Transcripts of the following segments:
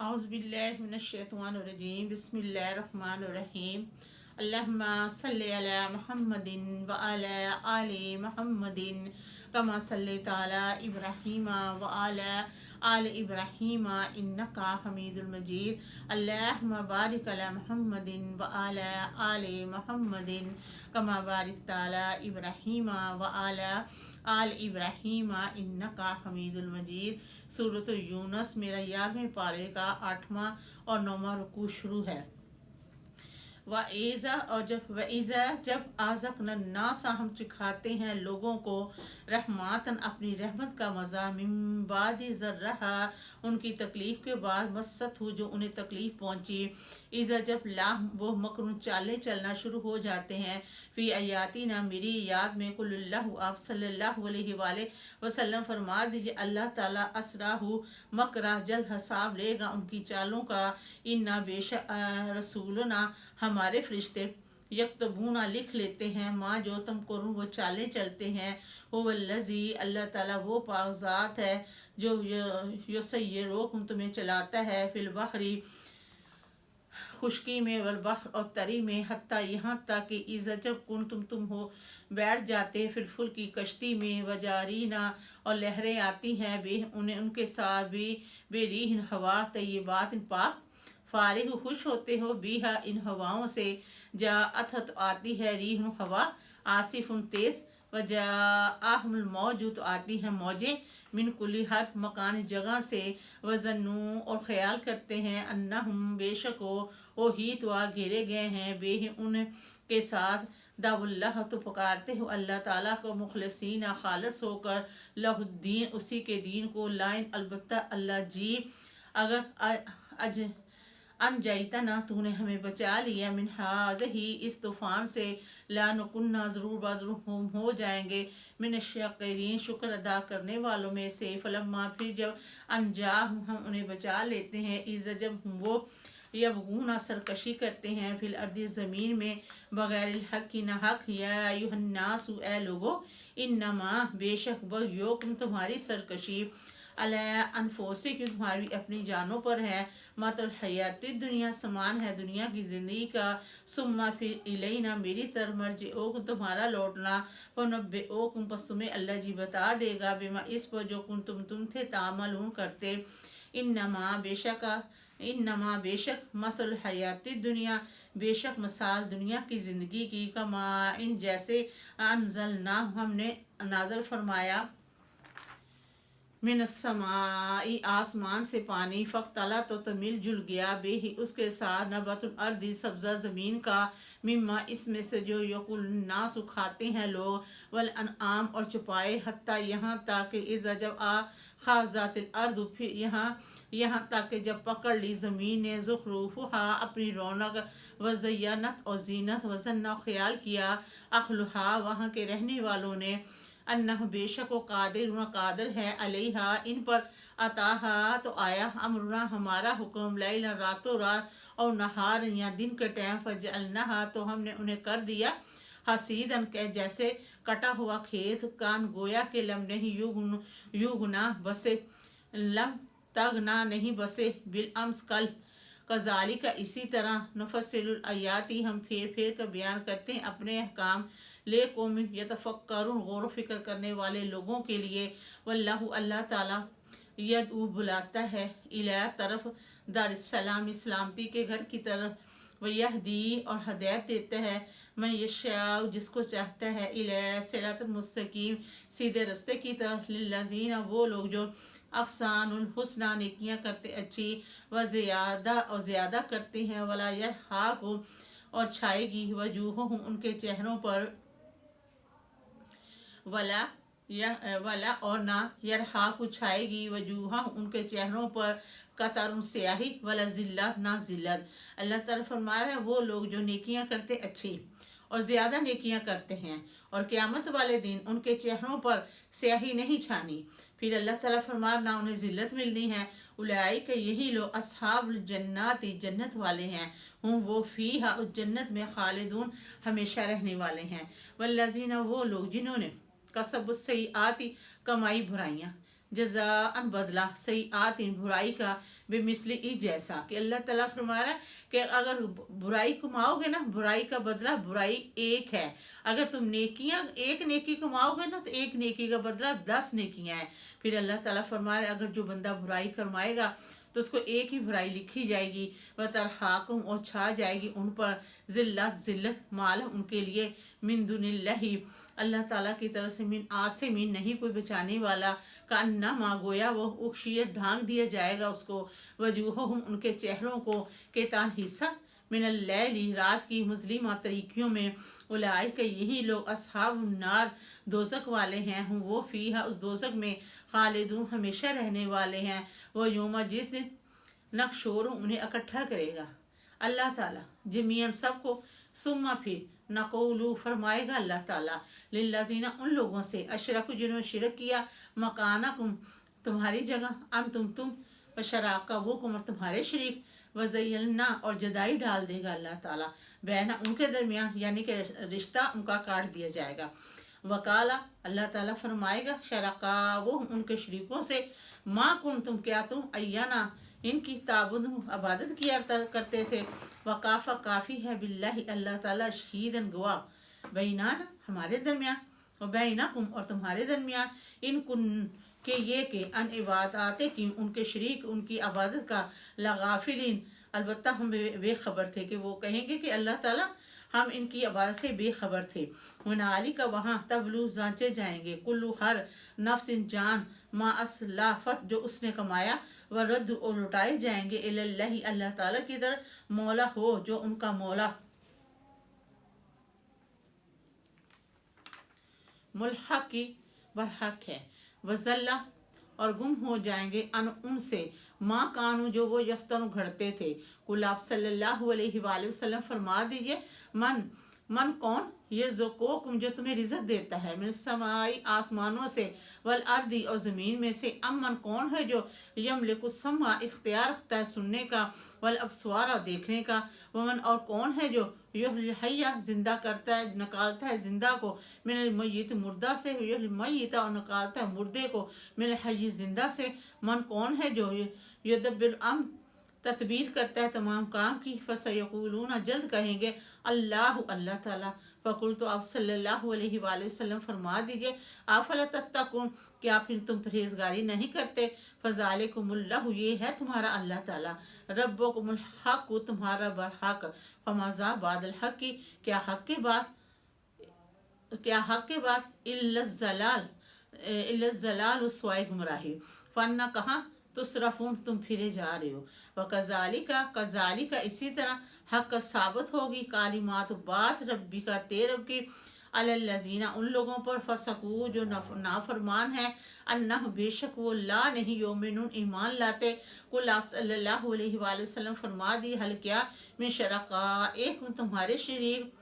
औज़ुबिल्लाहिमिनश्शैतानिर्रजीम बिस्मिल्लाहिर्रहमानिर्रहीम अल्लाहुम्मा सल्लि अला मुहम्मदिन व अला आलि मुहम्मदिन कमा सल्लैता अला इब्राहीम व अला आलि इब्राहीम इन्नका हमीदुल मजीद अल्लाहुम्मा बारिक अला मुहम्मदिन व अला आलि मुहम्मदिन कमा बारिकता अला इब्राहीम व अला आल इब्राहीम इन्नका हमीदुल मजीद। सूरत यूनस मेरा 11वें पारे का 8वां और 9वां रुकू शुरू है। वईज़ा और जब आज़क नासा हम सिखाते हैं लोगों को रहमातन अपनी रहमत का मज़ा मिम्बादी ज़र्रहा उनकी तकलीफ़ के बाद मस्सत हो जो उन्हें तकलीफ़ पहुँची। इज़ा जब लाह वो मकरून चाले चलना शुरू हो जाते हैं फ़ी आयाती ना मेरी याद में कुल्लल्लाहु आप सल्लल्लाहु अलैहि वसल्लम फरमा दीजिए अल्लाह ताला असराहु मकरा जल्द हिसाब लेगा उनकी चालों का। इन्ना बेशक रसूलना हमारे फरिश्ते यक्तबूना लिख लेते हैं माँ जो तुम करूँ वो चालें चलते हैं। वो वल्लज़ी अल्लाह ताला वो पाक ज़ात है जो युसय्यिरुकुम तुम्हें चलाता है फिल बहरी खुशकी में वल बहर और तरी में हत्ता यहाँ तक कि इज़ा जब तुम हो बैठ जाते फिर फुल की कश्ती में वजारीना और लहरें आती हैं बे उन्हें उनके साथ भी बेरीह हवा तय्यबात पाक फारिग खुश होते हो बीहा इन हवाओं से जा अथत आती है रीह हवा आसिफ तेज वजा आहमुल मौजूद आती है मौजें मिन कुली हर मकान जगह से वजनू और ख्याल करते हैं अन्नहुम बेशक ओ ही तो घेरे गए हैं बे उनके साथ दावुल्लाह तो पुकारते हो अल्लाह ताला को मुखलसीना खालस होकर लहुद्दीन उसी के दीन को लाइन अलबत्ता अल्लाह जी अगर अज अनजाइतना तूने हमें बचा लिया मिन हाज़ही इस तूफ़ान से ला नुकुन्ना ज़रूर बाज़रूर हम हो जाएंगे मिन शाकिरीन शुक्र अदा करने वालों में से। फलम्मा फिर जब अनजा हम उन्हें बचा लेते हैं इज़ जब वो यबगूना सरकशी करते हैं फिल अर्दी ज़मीन में बगैर हक की न हक या अय्युहन्नासु ए लोगो इन्नमा बेशक बग़युकुम तुम्हारी सरकशी अला अनफोसी की तुम्हारी अपनी जानों पर है मतल हयाती दुनिया समान है दुनिया की ज़िंदगी का सुम्मा फिर इलैना मेरी तरफ मर्जिओकुम तुम्हारा लौटना वनब्बिओकुम पस तुम्हें अल्लाह जी बता देगा बिमा इस पर जो तुम थे तामलून करते। इन्नमा बेशक मसल हयाती दुनिया बेशक मसाल दुनिया की ज़िंदगी की कमा इन जैसे अनजलना हमने नाजल फरमाया मिनस्समाई आसमान से पानी फ़ख्तला तो मिलजुल गया बेही उसके साथ नबतुल अर्दी सब्ज़ा ज़मीन का मिम्मा इसमें से जो यकुल ना सुखाते हैं लोग वल अनआम और छुपाए हत्ता यहाँ तक कि इज़ा जब आ खाज़ातिल अर्द फिर यहाँ तक कि जब पकड़ ली ज़मीन ने ज़ुखरूफ़हा अपनी रौनक वज़य्यनत और ज़ीनत वज़न्ना ख्याल किया अखलुहा वहाँ के रहने वालों ने अन्नह बेशक वो कादिर है अलैहा इन पर अताहा तो आया अमरुना हमारा हुक्म लैला रातों रात और नहार या दिन के टाइम फजअलनाहा तो हमने उन्हें कर दिया हसीदन के जैसे कटा हुआ खेत कान गोया के लम नहीं युगना बसे लम तग ना नहीं बसे बिल अम्स कल कजाली का इसी तरह नफसिलुल आयाती हम फेर फेर कर बयान करते हैं अपने अहकाम ले कौम यतफक्करुन गौर फिक्र करने वाले लोगों के लिए। वल्लाहु अल्लाह ताला यदऊ बुलाता है इला तरफ दारुस्सलाम सलामती के घर की तरफ वयहदी और हदायत देता है मैं यशाउ जिसको चाहता है इला सिरातुल मुस्तकीम सीधे रास्ते की तरफ लिल्लज़ीना वो लोग जो अहसानुल हुस्ना नेकियां करते अच्छी व ज़ियादा और ज़्यादा करते हैं वला यरहाकु और छाएगी वजूहुहुम उनके चेहरों पर वला और ना यरहाकु छाएगी वजूहा उनके चेहरों पर कतर स्याही वला जिल्लत ना जिल्लत। अल्लाह ताला फरमा रहा है वो लोग जो नेकियां करते अच्छी और ज़्यादा नेकियां करते हैं और क़यामत वाले दिन उनके चेहरों पर स्याही नहीं छानी फिर अल्लाह ताला फरमा ना उन्हें ज़िल्लत मिलनी है। उलाइका यही लोग अस्हाबुल जन्नती जन्नत वाले हैं हम वो फ़ीहा उस जन्नत में खालिदून हमेशा रहने वाले हैं। वल्लज़ीना वो लोग जिन्होंने कसबुस सय्याती कमाई बुराइयाँ जज़ाअन बदला सय्यातिन बुराई का बेमिसली ही जैसा कि अल्लाह ताला फरमा रहा है कि अगर बुराई कमाओगे ना, बुराई का बदला बुराई एक है। अगर तुम नेकियां एक नेकी कमाओगे ना तो एक नेकी का बदला 10 नेकियां हैं। फिर अल्लाह ताला फरमा रहा है अगर जो बंदा बुराई करवाएगा तो उसको एक ही बुराई लिखी जाएगी। वह तरहाकुम और छा जाएगी उन पर जिल्लत जिल्लत माल उनके लिए मिन दुनिल्लाही अल्लाह ताला की तरफ से मिन आसिमीन नहीं कोई बचाने वाला। का अन्ना मा गोया वो उक्षियत ढांक दिया जाएगा उसको। वजूहहुम उनके चेहरों को केतान हिस्सा मिनल लैली रात की मुजलिमा तरीकियों में। उलाई के यही लोग अस्हाबुन नार दोजक वाले हैं। हम वो फीहा उस दोजक में खालिदून हमेशा रहने वाले हैं। वो योमा जिस दिन नक्शोर उन्हें इकट्ठा करेगा अल्लाह ताला जमीयन सबको। सुम्मा फिर नकौलू फरमाएगा अल्लाह ताला लिल्लज़ीना उन लोगों से अशरकु जिन्होंने शिरक किया मकानकुम तुम्हारी जगह अन तुम व शराका वो कुमर तुम्हारे शरीक वज़य्यलना और जदाई डाल देगा अल्लाह ताला बैना उनके दरमियान यानी कि रिश्ता उनका काट दिया जाएगा। वकाला अल्लाह ताला फरमाएगा शराका वो उनके शरीकों से माँ कुन तुम क्या तुम अय्याना इनकी ताबुद इबादत किया करते थे। वकाफ़ा काफ़ी है बिल्लाहि अल्लाह ताला शहीदन गवाह बैनाना हमारे दरमियान और बैनाकुम और तुम्हारे दरमियान इन कुन के ये के अन इबादत की उनके शरीक उनकी इबादत का लगाफिलिन अलबत्ता हम बेखबर थे कि वो कहेंगे कि अल्लाह ताला हम इनकी इबादत से बेखबर थे। हुनाली का वहाँ तबलू जांचे जाएंगे कुल्लू हर नफ्सिन जान मा असलाफत जो उसने कमाया व रद्द और लुटाए जाएंगे इल्लल्लाहि अल्लाह ताला की तरफ मौला हो जो उनका मौला मुल्हक की बरहक है। वजल्ला और गुम हो जाएंगे अन उनसे माँ कानू जो वो यफ्तनु घड़ते थे। कुल आप सल्लल्लाहु अलैहि वसल्लम फरमा दीजिए मन मन कौन ये ज़ुक़ूकुम जो तुम्हें रिज़्क़ देता है मिन समाई आसमानों से वल अर्दी और ज़मीन में से। अमन कौन है जो यमलिकु समा इख्तियार रखता है सुनने का वल अब्सवार देखने का। वमन और कौन है जो युहय्या जिंदा करता है निकालता है जिंदा को मिनल मय्यित मुर्दा से युहय्या और निकालता है मुर्दे को मिनल हय्य जिंदा से। मन कौन है जो युदब्बिर अम्र तदबीर करता है तमाम काम की। फसयक़ूलूना जल्द कहेंगे अल्लाह अल्लाह ताला। फ़कुल तो आप सल्लल्लाहु अलैहि वसल्लम फरमा दीजिए आफला तत्तकून क्या फिर तुम परहेजगारी नहीं करते। फ़ज़ालिकुमुल्लाहु ये है तुम्हारा अल्लाह ताला रब्बुकुमुल हक़ तुम्हारा बरहक। फमाज़ा बादल हक़ की क्या हक़ के बाद इल्लज़लाल स्वाय गुमराही। फन्ना कहाँ तुसरफून तुम फिरे जा रहे हो। व कज़ालिका इसी तरह हक साबित होगी कालिमात बात रब्बी का तेरब की अलल्लज़ीना उन लोगों पर फसकू जो नाफरमान है अन्नह बेशक वो ला नहीं योमिनुन ईमान लाते। कुल आप सल्लल्लाहु अलैहि वसल्लम फरमा दी हल क्या मिन शरका एक तुम्हारे शरीक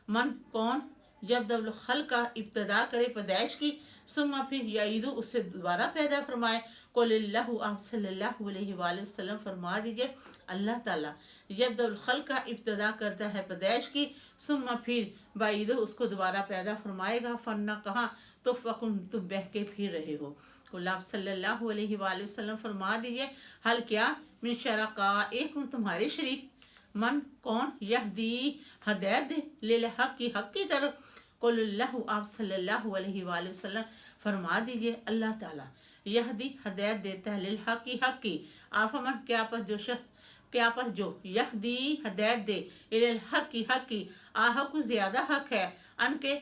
मन कौन जब दबल खल का इब्तदा करे पैदाइश की सुम्मा फिर यईदु उससे दोबारा पैदा फरमाए। कुल्लल्लाहु आप सल्लल्लाहु अलैहि वसल्लम फरमा दीजिए अल्लाह ताला जब दबल खल का इब्तदा करता है पैदाइश की सुम्मा फिर बाईदु उसको दोबारा पैदा फरमाएगा। फन्ना कहाँ तो फ़कुन तुम बहके फिर रहे हो। कुल आप सल्लल्लाहु अलैहि वसल्लम फरमा दीजिए हल क्या मिन शरका एक तुम्हारे शरीक मन कौन यहदी हदायत दे लिल हक की तरफ। कुल्लल्लाहु आप सल्लल्लाहु अलैहि वसल्लम फरमा दीजिए अल्लाह ताला यहदी हदायत देता है लिल हक की। आफमन क्या पस जो यहदी हदायत दे लिल हक की आहक ज्यादा हक है अन के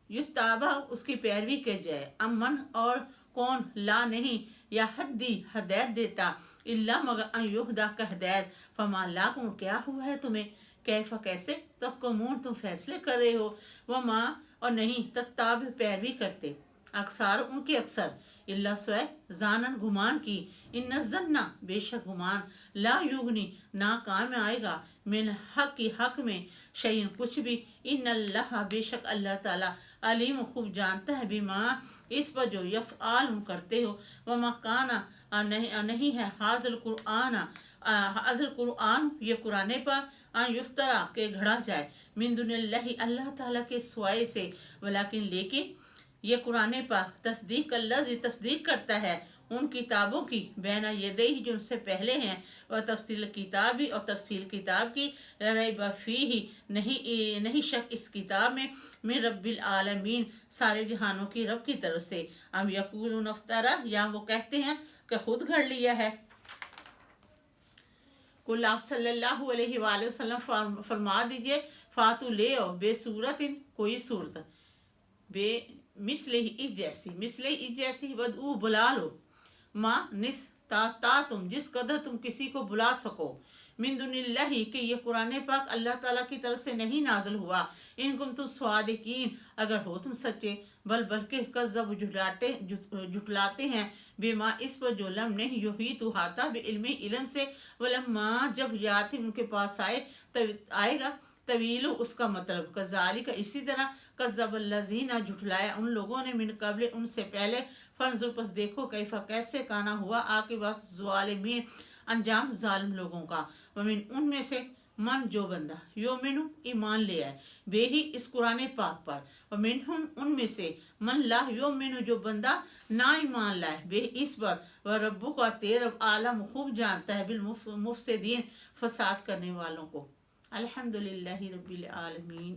युत्ताबा उसकी पैरवी की जाए। अमन और कौन ला नहीं या हद्दी हदायत देता इल्ला मगर अयुहदा का हदायत। फमा लाकुम क्या हुआ है तुम्हें कैफा कैसे तहकुमून तुम फैसले कर रहे हो। वह माँ और नहीं तत्ताब पैरवी करते अक्सर उनके अक्सर इल्ला स्वय जानन गुमान की। इन जन्ना बेशक गुमान ला युगनी ना काम आएगा मिन हक की हक में शयन कुछ भी। इन अल्लाह बेशक अल्लाह ताला अलीम खूब जानता है बीमा इस पर जो यफ़आल करते हो। वह मकाना नहीं है हाज़िल कुरान ये कुराने पर युफ्तरा के घड़ा जाए मिन दुनिल्लाहि अल्लाह ताला के स्वाय से। वलाकिन लेकिन ये कुराने पर तस्दीक करता है ان کتابوں کی بینا یدئی جو ان سے پہلے ہیں، و تفصیل کتابی اور تفصیل کتاب کی، ریب فیہ نہیں شک اس کتاب میں، من رب العالمین سارے جہانوں کی رب کی طرف سے، ام یقولون افطرا یا وہ کہتے ہیں کہ خود گھڑ لیا ہے۔ قل آپ صلی اللہ علیہ وآلہ وسلم فرما دیجئے، فاتو لے آؤ بے صورت کوئی صورت، بے مثل ہی اس جیسی، مثل ہی اس جیسی، ودعو بلا لو، ما نس تا تم جس قدر تم کسی کو بلا سکو، من دون اللہ کہ یہ قرآن پاک اللہ تعالیٰ کی طرف سے نہیں نازل ہوا، ان کم تم صادقین اگر ہو تم سچے، بلکہ کذب جھٹلاتے ہیں، بما اس پر جو لم نہیں یحیط احاطہ بعلم علم سے، ولما جب یاتی ان کے پاس آئے گا طویل اس کا مطلب، کذالک اسی طرح، کذب الذین جھٹلایا ان لوگوں نے، من قبل ان سے پہلے، فانظر پس دیکھو کیفا کیسے کانا ہوا عاقبت ظالمین انجام ظالم لوگوں کا، ومن ان میں سے من جو بندہ یومن ایمان لے آئے بے ہی اس قرآن پاک پر، ومنہم ان میں سے من لا یومن جو بندہ نہ ایمان لائے بے اس پر، وربک اور تیرا عالم خوب جانتا ہے بالمفسدین فساد کرنے والوں کو۔ الحمدللہ رب العالمین۔